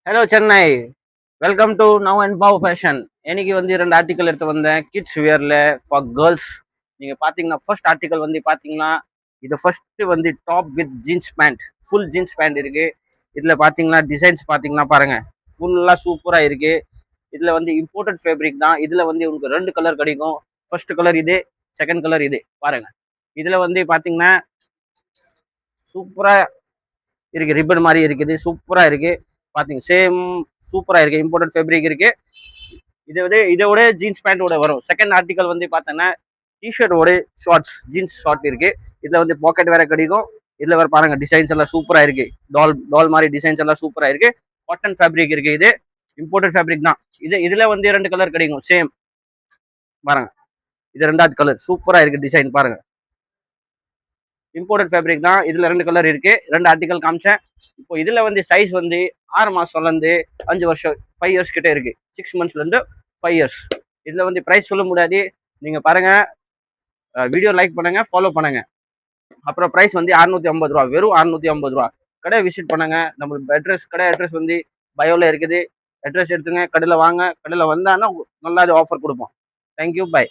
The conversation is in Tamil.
Hello Chennai, welcome to now and bow fashion. இன்னைக்கு வந்து 2 ஆர்டிக்கல் எடுத்து வந்தேன் கிட்ஸ் வியர்ல ஃபார் கேர்ள்ஸ். நீங்க பாத்தீங்கன்னா ஃபர்ஸ்ட் ஆர்டிக்கல் வந்து பாத்தீங்கன்னா இது ஃபர்ஸ்ட் வந்து top with jeans pant, full jeans pant இருக்கு. இதுல பாத்தீங்கன்னா டிசைன்ஸ் பாத்தீங்கன்னா பாருங்க, ஃபுல்லா சூப்பரா இருக்கு. இதுல வந்து இம்போர்ட்டட் ஃபேப்ரிக் தான். இதுல வந்து உங்களுக்கு 2 கலர் கிடைக்கும். ஃபர்ஸ்ட் கலர் இது, செகண்ட் கலர் இது. பாருங்க, இதுல வந்து பாத்தீங்கன்னா சூப்பரா இருக்கு, ரிப்பன் மாதிரி இருக்குது, சூப்பரா இருக்கு. பாத்தீங்க சேம் சூப்பரா இருக்கு, இம்போர்ட்டட் ஃபேப்ரிக் இருக்கு. இதோட ஜீன்ஸ் பேண்டோட வரும். செகண்ட் ஆர்டிகல் வந்து பார்த்தோன்னா டிஷர்ட்டோட ஷார்ட்ஸ், ஜீன்ஸ் ஷார்ட் இருக்கு. இதுல வந்து பாக்கெட் வேற கிடைக்கும். இதுல வேற பாருங்க, டிசைன்ஸ் எல்லாம் சூப்பரா இருக்கு. டால் மாதிரி டிசைன்ஸ் எல்லாம் சூப்பரா இருக்கு. காட்டன் ஃபேப்ரிக் இருக்கு. இது இம்போர்ட்டட் ஃபேப்ரிக் தான். இதுல வந்து 2 கலர் கிடைக்கும். சேம் பாருங்க, இது 2வது கலர் சூப்பரா இருக்கு. டிசைன் பாருங்க, இம்போர்ட்டட் ஃபேப்ரிக் தான். இதுல 2 கலர் இருக்கு. 2 ஆர்டிகல் காமிச்சேன். இப்போ இதுல வந்து சைஸ் வந்து 6 மாசம்ல இருந்து 5 வருஷம், 5 இயர்ஸ் கிட்ட இருக்கு. 6 மந்த்ஸ்ல இருந்து 5 இயர்ஸ். இதுல வந்து பிரைஸ் சொல்ல முடியாது. நீங்க பாருங்க, வீடியோ லைக் பண்ணுங்க, ஃபாலோ பண்ணுங்க. அப்புறம் பிரைஸ் வந்து 650 ரூபா, வெறும் 650 ரூபா. கடை விசிட் பண்ணுங்க. நம்ம கடை அட்ரஸ் வந்து பயோல இருக்குது. அட்ரஸ் எடுத்துங்க, கடையில வாங்க. கடையில வந்தாங்கன்னா நல்லா ஆஃபர் கொடுப்போம். Thank you, by.